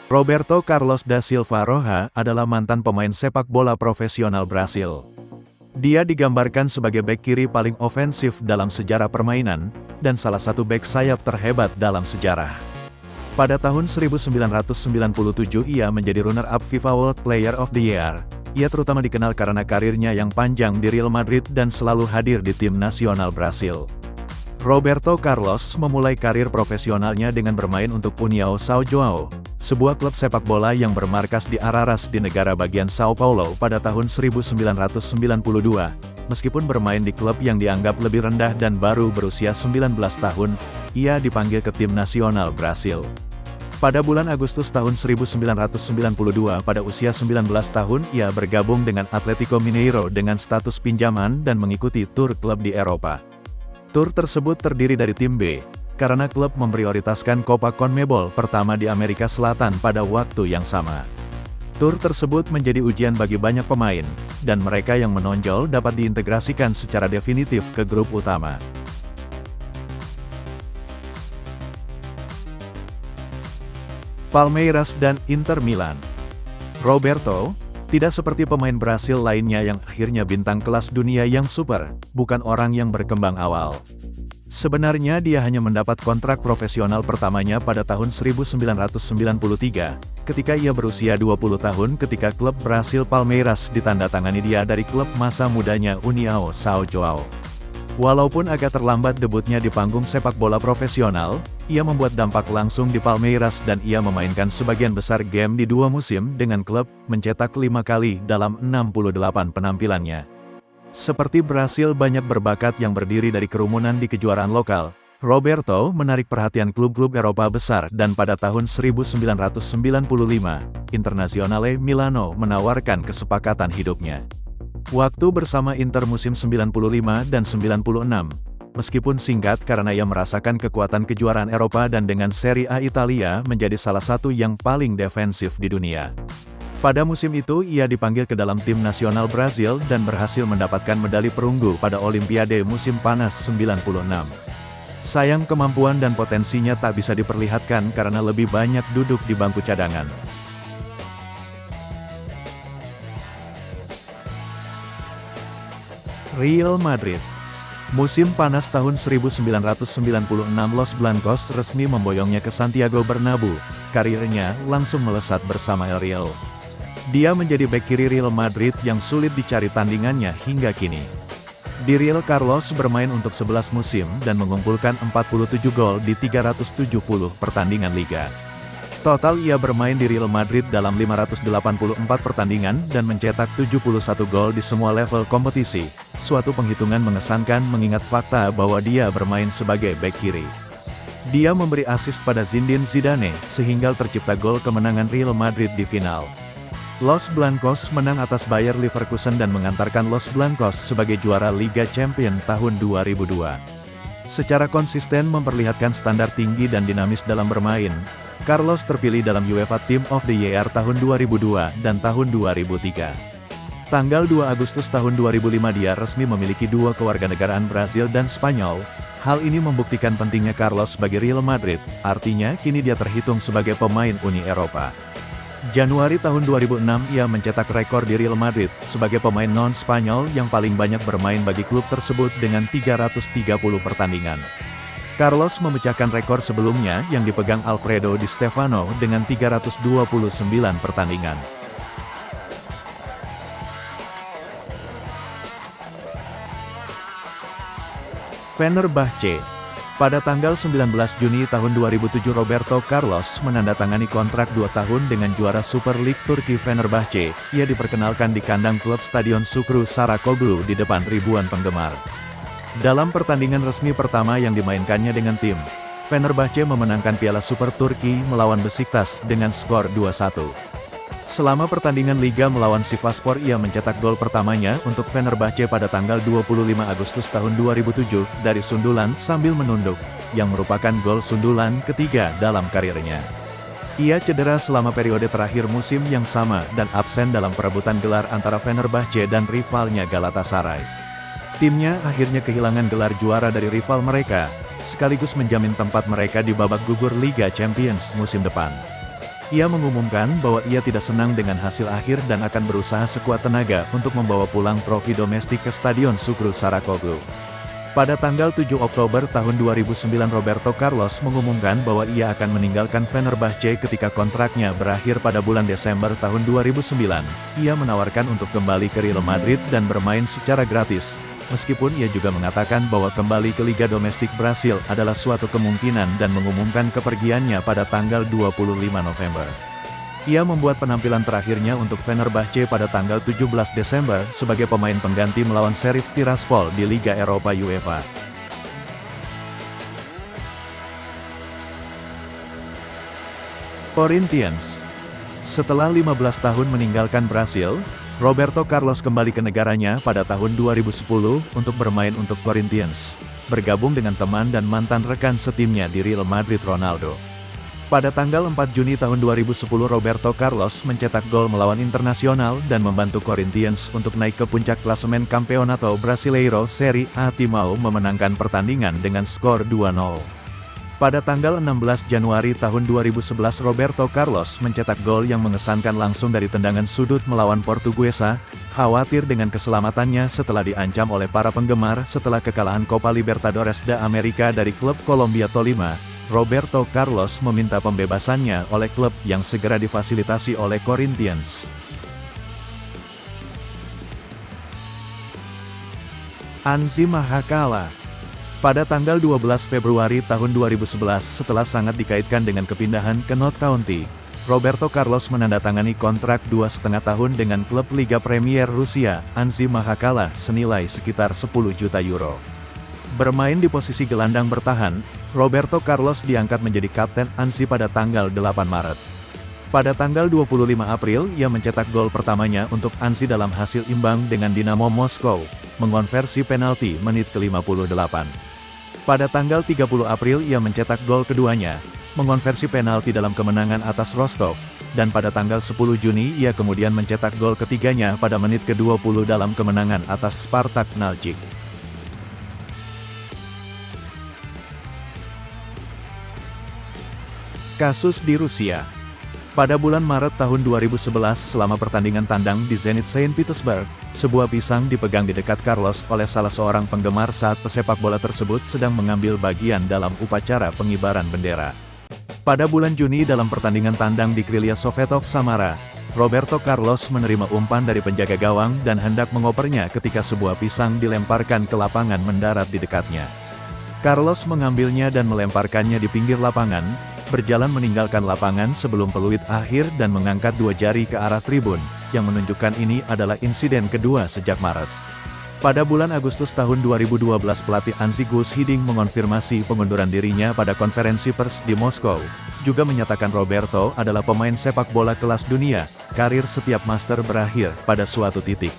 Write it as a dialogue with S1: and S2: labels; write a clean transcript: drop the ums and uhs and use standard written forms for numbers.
S1: Roberto Carlos da Silva Roja adalah mantan pemain sepak bola profesional Brasil. Dia digambarkan sebagai bek kiri paling ofensif dalam sejarah permainan, dan salah satu bek sayap terhebat dalam sejarah. Pada tahun 1997 ia menjadi runner-up FIFA World Player of the Year. Ia terutama dikenal karena karirnya yang panjang di Real Madrid dan selalu hadir di tim nasional Brasil. Roberto Carlos memulai karir profesionalnya dengan bermain untuk União São João, sebuah klub sepak bola yang bermarkas di Araras di negara bagian São Paulo pada tahun 1992. Meskipun bermain di klub yang dianggap lebih rendah dan baru berusia 19 tahun, ia dipanggil ke tim nasional Brasil. Pada bulan Agustus tahun 1992 pada usia 19 tahun ia bergabung dengan Atlético Mineiro dengan status pinjaman dan mengikuti tur klub di Eropa. Tur tersebut terdiri dari tim B, karena klub memprioritaskan Copa CONMEBOL pertama di Amerika Selatan pada waktu yang sama. Tur tersebut menjadi ujian bagi banyak pemain, dan mereka yang menonjol dapat diintegrasikan secara definitif ke grup utama. Palmeiras dan Inter Milan. Roberto, tidak seperti pemain Brasil lainnya yang akhirnya bintang kelas dunia yang super, bukan orang yang berkembang awal. Sebenarnya dia hanya mendapat kontrak profesional pertamanya pada tahun 1993, ketika ia berusia 20 tahun ketika klub Brasil Palmeiras ditandatangani dia dari klub masa mudanya União São João. Walaupun agak terlambat debutnya di panggung sepak bola profesional, ia membuat dampak langsung di Palmeiras dan ia memainkan sebagian besar game di 2 musim dengan klub, mencetak 5 kali dalam 68 penampilannya. Seperti Brasil banyak berbakat yang berdiri dari kerumunan di kejuaraan lokal, Roberto menarik perhatian klub-klub Eropa besar dan pada tahun 1995, Internazionale Milano menawarkan kesepakatan hidupnya. Waktu bersama Inter musim 95 dan 96, meskipun singkat karena ia merasakan kekuatan kejuaraan Eropa dan dengan Serie A Italia menjadi salah satu yang paling defensif di dunia. Pada musim itu ia dipanggil ke dalam tim nasional Brasil dan berhasil mendapatkan medali perunggu pada Olimpiade musim panas 96. Sayang kemampuan dan potensinya tak bisa diperlihatkan karena lebih banyak duduk di bangku cadangan. Real Madrid. Musim panas tahun 1996 Los Blancos resmi memboyongnya ke Santiago Bernabéu. Karirnya langsung melesat bersama El Real. Dia menjadi bek kiri Real Madrid yang sulit dicari tandingannya hingga kini. Di Real Carlos bermain untuk 11 musim dan mengumpulkan 47 gol di 370 pertandingan liga. Total ia bermain di Real Madrid dalam 584 pertandingan dan mencetak 71 gol di semua level kompetisi. Suatu penghitungan mengesankan mengingat fakta bahwa dia bermain sebagai bek kiri. Dia memberi assist pada Zinedine Zidane sehingga tercipta gol kemenangan Real Madrid di final. Los Blancos menang atas Bayer Leverkusen dan mengantarkan Los Blancos sebagai juara Liga Champions tahun 2002. Secara konsisten memperlihatkan standar tinggi dan dinamis dalam bermain, Carlos terpilih dalam UEFA Team of the Year tahun 2002 dan tahun 2003. Tanggal 2 Agustus tahun 2005 dia resmi memiliki 2 kewarganegaraan Brasil dan Spanyol. Hal ini membuktikan pentingnya Carlos bagi Real Madrid, artinya kini dia terhitung sebagai pemain Uni Eropa. Januari tahun 2006 ia mencetak rekor di Real Madrid sebagai pemain non-Spanyol yang paling banyak bermain bagi klub tersebut dengan 330 pertandingan. Carlos memecahkan rekor sebelumnya yang dipegang Alfredo Di Stefano dengan 329 pertandingan. Fenerbahce. Pada tanggal 19 Juni tahun 2007 Roberto Carlos menandatangani kontrak 2 tahun dengan juara Super League Turki Fenerbahce. Ia diperkenalkan di kandang klub Stadion Şükrü Saracoğlu di depan ribuan penggemar. Dalam pertandingan resmi pertama yang dimainkannya dengan tim, Fenerbahce memenangkan Piala Super Turki melawan Besiktas dengan skor 2-1. Selama pertandingan Liga melawan Sivasspor ia mencetak gol pertamanya untuk Fenerbahce pada tanggal 25 Agustus tahun 2007 dari sundulan sambil menunduk, yang merupakan gol sundulan ketiga dalam karirnya. Ia cedera selama periode terakhir musim yang sama dan absen dalam perebutan gelar antara Fenerbahce dan rivalnya Galatasaray. Timnya akhirnya kehilangan gelar juara dari rival mereka, sekaligus menjamin tempat mereka di babak gugur Liga Champions musim depan. Ia mengumumkan bahwa ia tidak senang dengan hasil akhir dan akan berusaha sekuat tenaga untuk membawa pulang trofi domestik ke Stadion Shukru Sarakoglu. Pada tanggal 7 Oktober tahun 2009 Roberto Carlos mengumumkan bahwa ia akan meninggalkan Fenerbahce ketika kontraknya berakhir pada bulan Desember tahun 2009. Ia menawarkan untuk kembali ke Real Madrid dan bermain secara gratis. Meskipun ia juga mengatakan bahwa kembali ke Liga Domestik Brasil adalah suatu kemungkinan dan mengumumkan kepergiannya pada tanggal 25 November. Ia membuat penampilan terakhirnya untuk Fenerbahce pada tanggal 17 Desember sebagai pemain pengganti melawan Sheriff Tiraspol di Liga Eropa UEFA. Corinthians. Setelah 15 tahun meninggalkan Brasil, Roberto Carlos kembali ke negaranya pada tahun 2010 untuk bermain untuk Corinthians, bergabung dengan teman dan mantan rekan setimnya di Real Madrid Ronaldo. Pada tanggal 4 Juni tahun 2010 Roberto Carlos mencetak gol melawan Internacional dan membantu Corinthians untuk naik ke puncak klasemen Campeonato Brasileiro Serie A. Timau memenangkan pertandingan dengan skor 2-0. Pada tanggal 16 Januari tahun 2011 Roberto Carlos mencetak gol yang mengesankan langsung dari tendangan sudut melawan Portuguesa, khawatir dengan keselamatannya setelah diancam oleh para penggemar setelah kekalahan Copa Libertadores da America dari klub Colombia Tolima. Roberto Carlos meminta pembebasannya oleh klub yang segera difasilitasi oleh Corinthians. Anzi Mahakala. Pada tanggal 12 Februari tahun 2011 setelah sangat dikaitkan dengan kepindahan ke North County, Roberto Carlos menandatangani kontrak 2,5 tahun dengan klub Liga Premier Rusia, Anzi Mahakala, senilai sekitar 10 juta euro. Bermain di posisi gelandang bertahan, Roberto Carlos diangkat menjadi kapten Anzi pada tanggal 8 Maret. Pada tanggal 25 April ia mencetak gol pertamanya untuk Anzi dalam hasil imbang dengan Dinamo Moskow, mengonversi penalti menit ke-58. Pada tanggal 30 April ia mencetak gol keduanya, mengonversi penalti dalam kemenangan atas Rostov, dan pada tanggal 10 Juni ia kemudian mencetak gol ketiganya pada menit ke-20 dalam kemenangan atas Spartak Nalchik. Kasus di Rusia. Pada bulan Maret tahun 2011 selama pertandingan tandang di Zenit Saint Petersburg, sebuah pisang dipegang di dekat Carlos oleh salah seorang penggemar saat pesepak bola tersebut sedang mengambil bagian dalam upacara pengibaran bendera. Pada bulan Juni dalam pertandingan tandang di Krylia Sovetov Samara, Roberto Carlos menerima umpan dari penjaga gawang dan hendak mengopernya ketika sebuah pisang dilemparkan ke lapangan mendarat di dekatnya. Carlos mengambilnya dan melemparkannya di pinggir lapangan, berjalan meninggalkan lapangan sebelum peluit akhir dan mengangkat dua jari ke arah tribun, yang menunjukkan ini adalah insiden kedua sejak Maret. Pada bulan Agustus tahun 2012 pelatih Anzi Gus Hiding mengonfirmasi pengunduran dirinya pada konferensi pers di Moskow, juga menyatakan Roberto adalah pemain sepak bola kelas dunia, karir setiap master berakhir pada suatu titik.